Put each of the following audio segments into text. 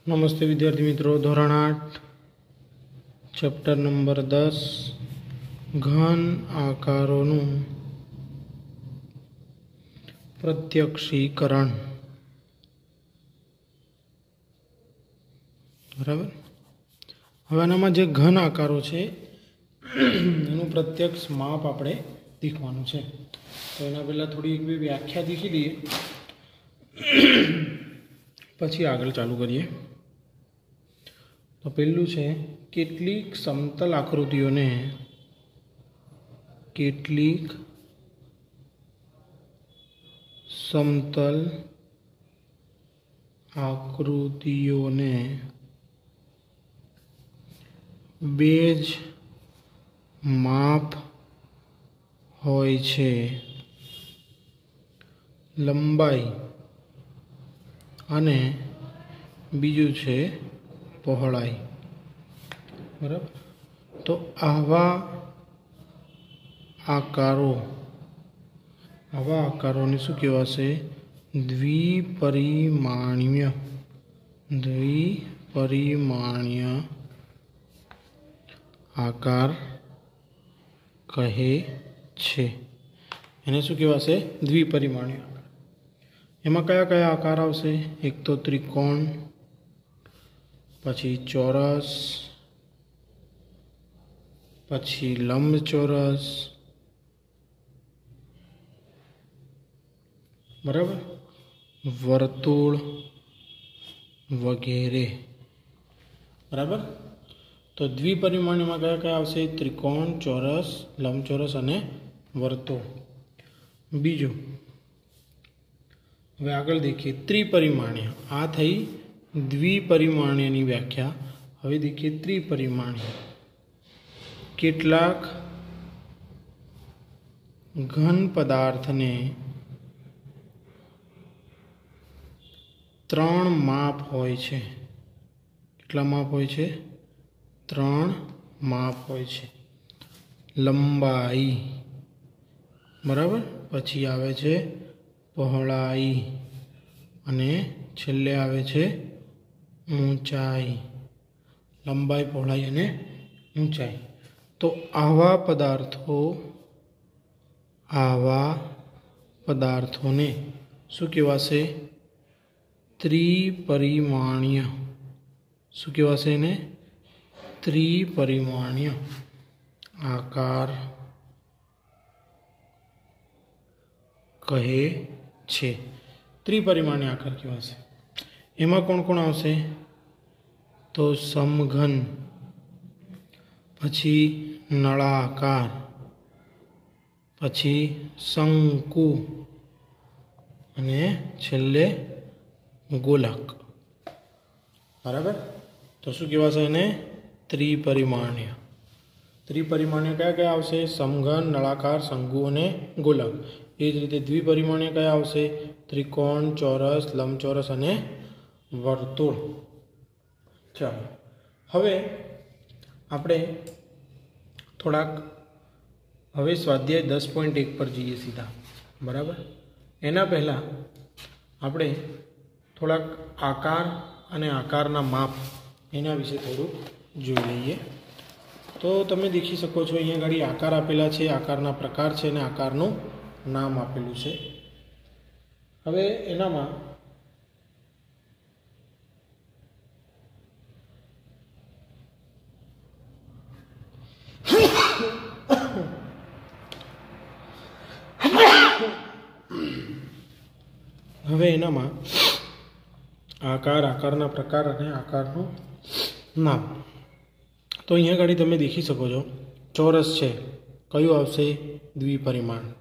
नमस्ते विद्यार्थी मित्रों, धोरण 8 चैप्टर नंबर 10 घन आकारों प्रत्यक्षीकरण। बराबर। हवे आनामां जे घन आकारो छे एनुं प्रत्यक्ष माप आपणे शीखवानुं छे। तो एना पहेला थोड़ी एक बे व्याख्या शीखी दीए, पछी आगळ चालू करीए। तो पहलू है केटलीक समतल आकृतिओं ने बेज माप होय छे, लंबाई अने बीजू छे पहोळाई। बराबर। तो आवा आकारों ने शुं कहेवाशे? द्विपरिमाणीय आकार कहे छे। एने शुं कहेवाशे? द्विपरिमाणीय आकार। एमां कया कया आकार आवशे? एक तो त्रिकोण, पछी चौरस, पछी लंबचौरस, बराबर, वर्तुळ वगैरे। बराबर। तो द्विपरिमाण में क्या क्या आवशे? त्रिकोण, चौरस, लंबचौरस अने वर्तुळ। बीजू हवे आगळ देखीए त्रिपरिमाणीय। आ थई द्विपरिमाणीय व्याख्या। हवे देखीए त्रिपरिमाणीय। केटलाक घन पदार्थ ने 3 माप होय छे। केटला माप होय छे? 3 माप होय छे। लंबाई, बराबर, पछी आवे छे पहोळाई अने छेल्ले आवे छे ऊंचाई। लंबाई, पहोळाई अने ऊंचाई। तो आवा पदार्थों ने शुं कहेवाशे? त्रिपरिमाणीय। शुं कहेवाशे ने? त्रिपरिमाणीय आकार कहे छे। त्रिपरिमाणीय आकार कहेवाशे। एमां कोण कोण आवशे? तो समघन, पछी नळाकार, पछी शंकु अने छेल्ले गोलक। बराबर। तो शुं कहेवाशे एने? त्रिपरिमाणीय। त्रिपरिमाणीय क्या क्या आवशे? समघन, नळाकार, शंकु अने गोलक। ए ज रीते द्विपरिमाणीय क्या आवशे? त्रिकोण, चौरस, लंबचौरस अने वर्तुळ। चलो हवे आपणे थोड़ाक हवे स्वाध्याय 10.1 पर जईए सीधा। बराबर। एना पहला आपणे थोड़ाक आकार अने आकारना माप एना विषे थोड़ुं जोई लईए। तो तमे देखी शको छो अहींया गाड़ी आकार आपेला छे, आकारना प्रकार छे अने आकारनुं नाम आपेलुं छे। हवे एनामां आकार, आकारना प्रकार अने आकारनुं नाम। तो अहींया गाड़ी तमे देखी शको छो चौरस छे। कयुं आवशे? द्विपरिमाण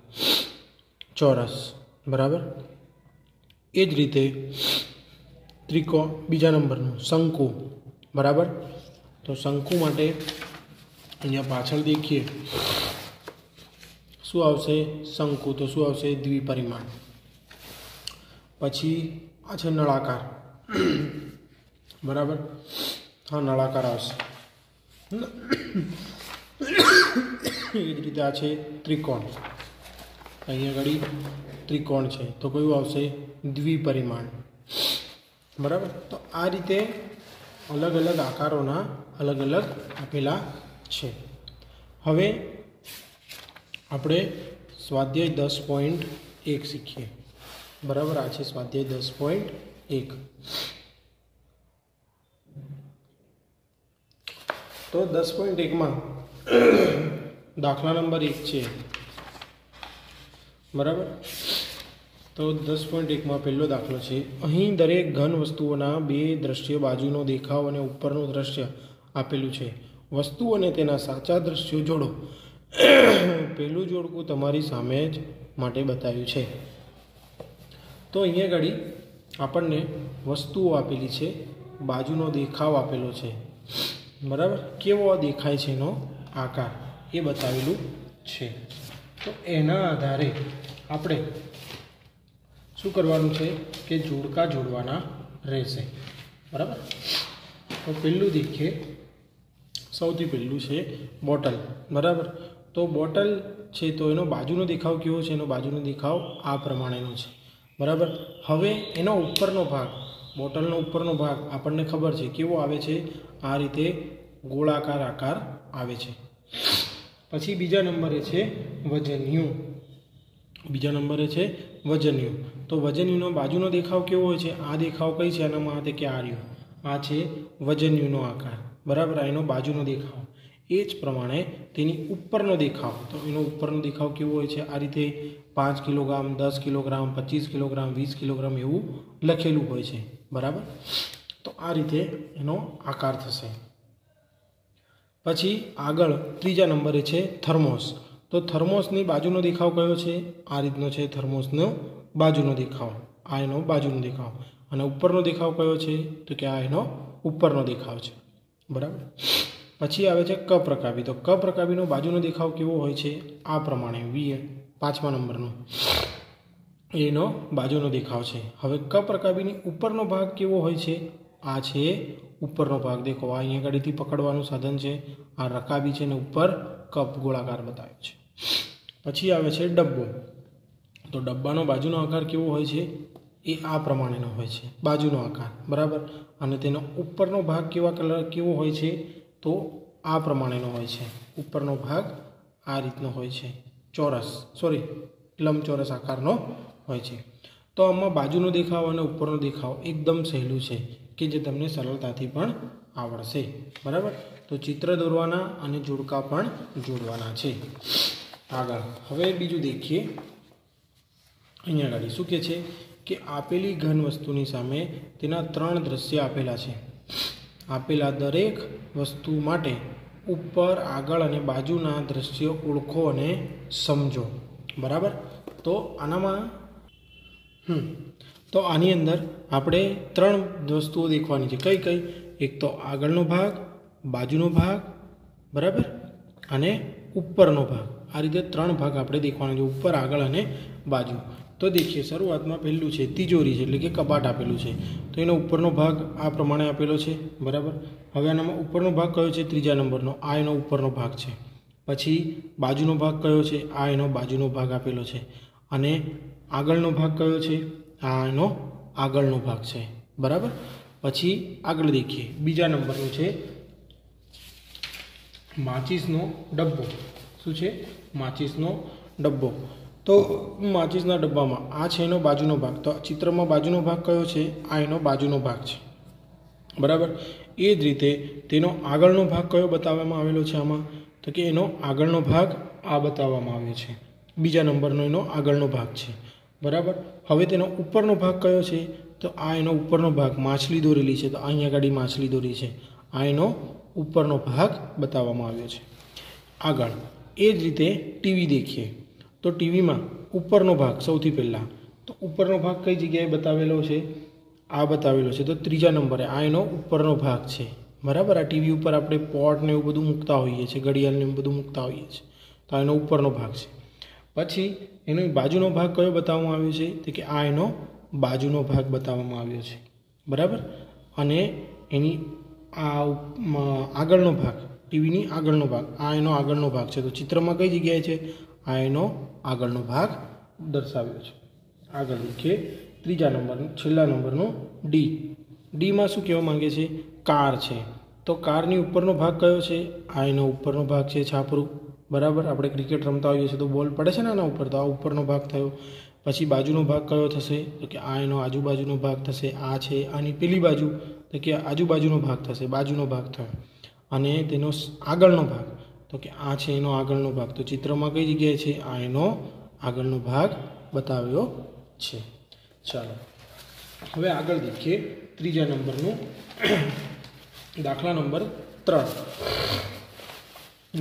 चौरस। बराबर। ए ज रीते त्रिकोण, बीजा नंबरनुं शंकु। बराबर। तो शंकु माटे अहींया पाछळ देखीए शुं आवशे? शंकु। तो शुं आवशे? द्विपरिमाण। पछी आ छे नळाकार। बराबर। हाँ, नळाकार आवशे। ए ज रीते आ छे त्रिकोण। अहींया घड़ी त्रिकोण है तो क्यों आवशे? द्विपरिमाण। बराबर। तो आ रीते अलग अलग आकारोना अलग अलग आपेला छे। हवे આપણે સ્વાધ્યાય 10.1 શીખીએ। बराबर, आ छे स्वाध्याय 10.1। तो 10.1 में दाखला नंबर 1 है। बराबर, तो 10.1 में पहलो दाखलो है। अहीं दरेक घन वस्तुओना बे दृश्य बाजुनो देखाव अने उपरनो दृश्य आपेलू है। वस्तु अने तेना साचा दृश्यो जोड़ो। पहलू जोड़कू तमारी सामे ज माटे बताव्युं छे। तो अहींया घड़ी आपणने वस्तुओ आपेली है, बाजुनो देखाव आपेलो है। बराबर, केवो देखाय छे एनो आकार ए बतावेलुं छे। तो एना आधारे आपणे शुं करवानुं छे के जोड़का जोड़वाना रहेशे। बराबर, तो पहेलुं देखीए, सौथी पहेलुं छे बोटल। बराबर, तो बोटल छे तो एनो बाजुनो देखाव केवो छे? एनो बाजुनो देखाव आ प्रमाणेनो छे। बराबर, हवे एनो उपरनो भाग, बोटलनो उपरनो भाग आपणने खबर छे केवो आवे छे? आ रीते गोलाकार आकार आवे छे। पछी बीजा नंबरे छे वजन्यु। बीजा नंबरे छे वजन्यु। तो वजन्युनो बाजुनो देखाव केवो होय छे? आ देखाव कई छे आनामां? ते के आ रह्यो, आ छे वजन्युनो आकार। बराबर, आ एनो बाजुनो देखाव। ए ज प्रमाणे तेनी उपरनो देखाव, तो एनो उपरनो देखाव केवो होय छे? आ रीते 5 किलोग्राम, 10 किलोग्राम, 25 किलोग्राम, 20 किलोग्राम एवुं लखेलुं होय छे। बराबर, तो आ रीते एनो आकार थशे। पछी आगळ त्रीजा नंबरे छे थर्मोस। तो थर्मोसनी बाजुनो देखाव कयो छे? आ रीतनो छे थर्मोसनो बाजुनो देखाव। आ एनो बाजुनो देखाव। अने उपरनो देखाव कयो छे? तो के आ एनो उपरनो देखाव छे। बराबर, पछी आवे छे कप रकाबी। तो कप रकाबीनो बाजुनो देखाव केवो होय छे? आ प्रमाणे 5मा नंबरनो एनो बाजुनो देखाव छे। हवे कप रकाबीनी उपरनो भाग केवो होय छे? आ छे उपरनो भाग। देखो आ अहींया गाड़ीथी पकड़वानुं साधन छे, आ रकाबी छे ने ऊपर कप गोलाकार बताव्यो छे। पछी आवे छे डब्बो। तो डब्बानो बाजुनो आकार केवो होय छे? ए आ प्रमाणेनो होय छे, बाजुनो आकार। बराबर, अने तेनो उपरनो भाग केवो होय छे? तो आ प्रमाणेनो होय छे। उपरनो भाग आ रीतनो होय छे, लंबचोरस आकारनो होय छे। तो आमां बाजुनो देखाव अने उपरनो देखाव एकदम सहेલું છે કે જે તમને સરળતાથી પણ આવડશે। બરાબર, તો चित्र દોરવાના અને જોડકા પણ જોડવાના છે। આગળ હવે બીજું देखીએ। અહીંયા આગળ શું કહે છે કે આપેલી ઘન વસ્તુની સામે તેના 3 દ્રશ્ય આપેલા છે। આપેલા દરેક વસ્તુ માટે ઉપર, આગળ અને બાજુના દ્રશ્યો ઓળખો અને સમજો। બરાબર, તો આનામાં तो आनी अंदर आपणे 3 वस्तुओं देखवानी छे। कई कई? एक तो आगळनो भाग, बाजुनो भाग, बराबर, अने उपरनो भाग। आ रीते 3 भाग आपणे देखवाना छे, ऊपर, आगळ अने बाजू। तो देखिए शरूआतमां पहेલું छे तिजोरी छे એટલે કે कपाट आपेલું छे। तो एनो उपरनो भाग आ प्रमाणे आपेलो छे। बराबर, हवे आनामां उपरनो भाग कयो छे? त्रीजा नंबरनो। आ एनो उपरनो भाग छे। पछी बाजुनो भाग कयो छे? आ एनो बाजुनो भाग आपेलो छे। अने आगळनो भाग कयो छे? आ एनो आगळनो भाग छे। बराबर, पछी आगळ देखीए। बीजा नंबरनो छे माचीसनो डब्बो। शुं छे? माचीसनो डब्बो। तो माचीसना डब्बामां आ छे एनो बाजुनो भाग। तो चित्रमां बाजुनो भाग कयो छे? आ एनो बाजुनो भाग छे। बराबर, ए ज रीते तेनो आगळनो भाग कयो बताववामां आवेलो छे आमां? तो के एनो आगळनो भाग आ बताववामां आव्यो छे। बीजा नंबरनो एनो आगळनो भाग छे। बराबर, हवे तेनो उपरनो भाग कयो छे? तो आ एनो उपरनो भाग, माछली दोरेली छे तो अहींया गाड़ी माछली दोरी छे। आ एनो उपरनो भाग बताववामां आव्यो छे। आगळ ए ज रीते टीवी देखीए। तो टीवी में उपरनो भाग सौथी पहला, तो उपरनो भाग कई जग्याए बतावेलो छे? आ बतावेलो छे। तो त्रीजा नंबरे आ एनो उपरनो भाग छे। बराबर, आ टीवी पर आपणे पॉट ने एवुं बधुं मूकता होईए छे, घड़ियाळ ने बधुं मूकता होईए छे। तो आ एनो उपरनो भाग छे। पछी एनो बाजुनो भाग कयो बताववामां आव्यो छे? तो के आ एनो बाजुनो भाग बताववामां आव्यो छे। बराबर, अने एनी आ आगळनो भाग, टीवीनी आगळनो भाग, आ एनो आगळनो भाग छे। तो चित्रमां कई जग्याए छे? आ एनो आगळनो भाग दर्शाव्यो छे। आगळ देखीए। त्रीजा नंबर, छेल्ला नंबरनो डी। ડીમાં શું કહેવા માંગે છે? કાર છે. તો કારની ઉપરનો ભાગ કયો છે? આ એનો ઉપરનો ભાગ છે, છાપરું. બરાબર, આપણે ક્રિકેટ રમતા હોઈએ છીએ તો બોલ પડે છે ને આના ઉપર, તો આ ઉપરનો ભાગ થયો. પછી બાજુનો ભાગ કયો થશે? તો કે આ એનો આજુબાજુનો ભાગ થશે. આ છે આની પેલી બાજુ, તો કે આજુબાજુનો ભાગ થશે, બાજુનો ભાગ થયો. અને તેનો આગળનો ભાગ, તો કે આ છે એનો આગળનો ભાગ. તો ચિત્રમાં કઈ જગ્યાએ છે? આ એનો આગળનો ભાગ બતાવ્યો છે. ચાલો હવે આગળ દેખીએ ત્રીજા નંબરનું દાખલા નંબર 3.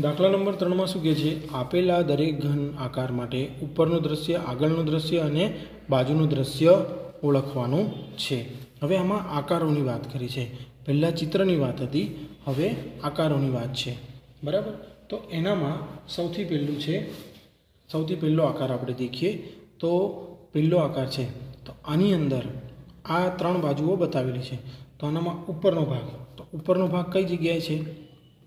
દાખલા નંબર 3માં શું કહે છે? આપેલા દરેક ઘન આકાર માટે ઉપરનું દ્રશ્ય, આગળનું દ્રશ્ય અને બાજુનું દ્રશ્ય ઓળખવાનું છે. હવે આમાં આકારોની વાત કરી છે. પહેલાં ચિત્રની વાત હતી, હવે આકારોની વાત છે. બરાબર, તો એનામાં સૌથી પહેલો આકાર આપણે દેખીએ તો પહેલો આકાર છે. તો આની અંદર આ 3 બાજુઓ બતાવેલી છે. તો આનામાં ઉપરનો ભાગ, તો ઉપરનો ભાગ કઈ જગ્યાએ છે?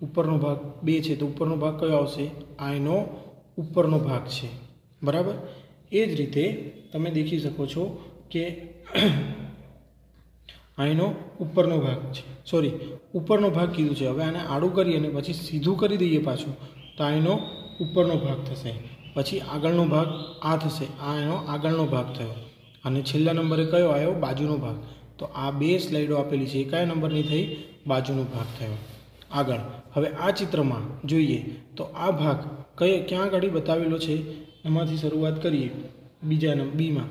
ઉપરનો ભાગ 2 છે. તો ઉપરનો ભાગ કયો આવશે? આ એનો ઉપરનો ભાગ છે. બરાબર, એ જ રીતે તમે દેખી શકો છો કે આ એનો ઉપરનો ભાગ છે, ઉપરનો ભાગ કીધું છે. હવે આને આડું કરી અને પછી સીધું કરી દઈએ પાછું, તો આ એનો ઉપરનો ભાગ થશે. પછી આગળનો ભાગ આ થશે, આ એનો આગળનો ભાગ થયો. અને છેલ્લા નંબરે કયો આવ્યો? બાજુનો ભાગ. તો આ 2 સ્લાઇડો આપેલી છે, એ કયા નંબરની થઈ? બાજુનો ભાગ થયો. આગળ હવે આ ચિત્રમાં જોઈએ તો આ ભાગ ક્યાં આગળ બતાવેલો છે? એમાંથી શરૂઆત કરીએ બીજા બીમાં.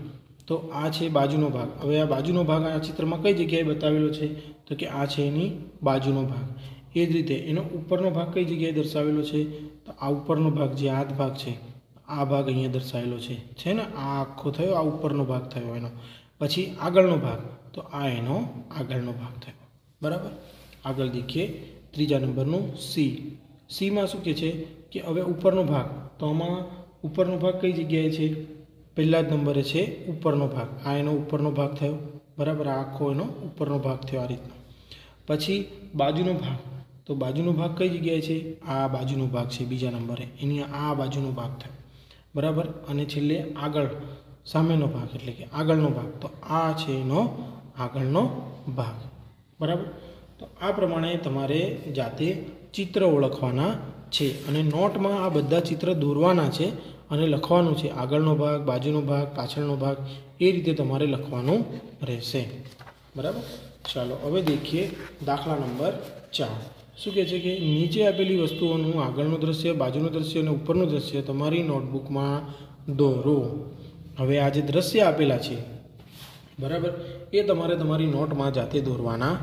તો આ છે બાજુનો ભાગ. હવે આ બાજુનો ભાગ આ ચિત્રમાં કઈ જગ્યાએ બતાવેલો છે? તો કે આ છે એની બાજુનો ભાગ. એ જ રીતે એનો ઉપરનો ભાગ કઈ જગ્યાએ દર્શાવેલો છે? તો આ ઉપરનો ભાગ જે હાથ ભાગ છે, આ ભાગ અહીંયા દર્શાવેલો છે ને, આ આખો થયો, આ ઉપરનો ભાગ થયો એનો. પછી આગળનો ભાગ, તો આ એનો આગળનો ભાગ થયો. બરાબર, આગળ દેખીએ ત્રીજા નંબરનું સી. સીમાં શું કહે છે કે હવે ઉપરનો ભાગ, તો આમાં ઉપરનો ભાગ કઈ જગ્યાએ છે? પહેલા જ નંબરે છે ઉપરનો ભાગ. આ એનો ઉપરનો ભાગ થયો. બરાબર, આ આખો એનો ઉપરનો ભાગ થયો આ રીતનો. પછી બાજુનો ભાગ, તો બાજુનો ભાગ કઈ જગ્યાએ છે? આ બાજુનો ભાગ છે બીજા નંબરે, એની આ બાજુનો ભાગ થયો. બરાબર, અને છેલ્લે આગળ સામેનો ભાગ એટલે કે આગળનો ભાગ, તો આ છે એનો આગળનો ભાગ. બરાબર, તો આ પ્રમાણે તમારે જાતે ચિત્ર ઓળખવાના છે અને નોટમાં આ બધા ચિત્ર દોરવાના છે અને લખવાનું છે. આગળનો ભાગ, બાજુનો ભાગ, પાછળનો ભાગ, એ રીતે તમારે લખવાનું રહેશે. બરાબર, ચાલો હવે દેખીએ દાખલા નંબર 4. શું કહે છે કે નીચે આપેલી વસ્તુઓનું આગળનું દ્રશ્ય, બાજુનું દ્રશ્ય અને ઉપરનું દ્રશ્ય તમારી નોટબુકમાં દોરો. હવે આ જે દ્રશ્ય આપેલા છે, બરાબર, એ તમારે તમારી નોટમાં જાતે દોરવાના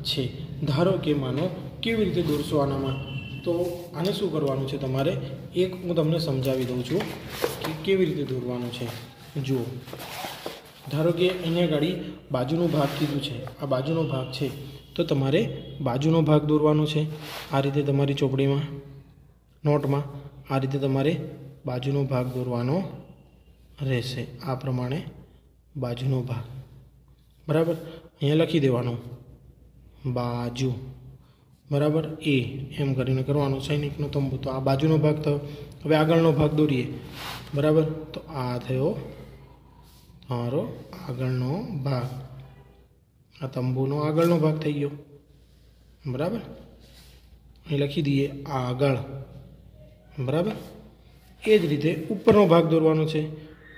છે. ધારો કે માનો કેવી રીતે દોરશો આનામાં? તો આને શું કરવાનું છે તમારે? એક હું તમને સમજાવી દઉં છું કે કેવી રીતે દોરવાનું છે. જુઓ, ધારો કે અહીંયા ગાડી બાજુનો ભાગ કીધું છે, આ બાજુનો ભાગ છે, તો તમારે બાજુનો ભાગ દોરવાનો છે. આ રીતે તમારી ચોપડીમાં, નોટમાં આ રીતે તમારે બાજુનો ભાગ દોરવાનો રહેશે. આ પ્રમાણે બાજુનો ભાગ. બરાબર, અહીંયા લખી દેવાનું બાજુ. બરાબર, એ એમ કરીને કરવાનું. સૈનિકનો તંબુ, તો આ બાજુનો ભાગ થયો. હવે આગળનો ભાગ દોરીએ. બરાબર, તો આ થયો તમારો આગળનો ભાગ. આ તંબુનો આગળનો ભાગ થઈ ગયો. બરાબર, અહીં લખી દઈએ આગળ. બરાબર, એ જ રીતે ઉપરનો ભાગ દોરવાનો છે.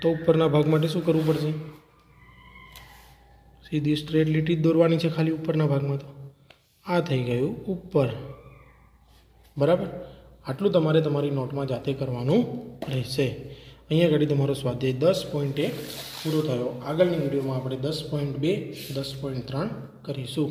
તો ઉપરના ભાગ માટે શું કરવું પડશે? સીધી સ્ટ્રેટ લીટી જ દોરવાની છે ખાલી ઉપરના ભાગમાં. તો આ થઈ ગયું ઉપર. બરાબર, આટલું તમારે તમારી નોટમાં જાતે કરવાનું રહેશે. અહીંયા આગળ તમારો સ્વાધ્યાય 10.1 પૂરો થયો. આગળની વિડીયોમાં આપણે 10.2, 10.3 કરીશું.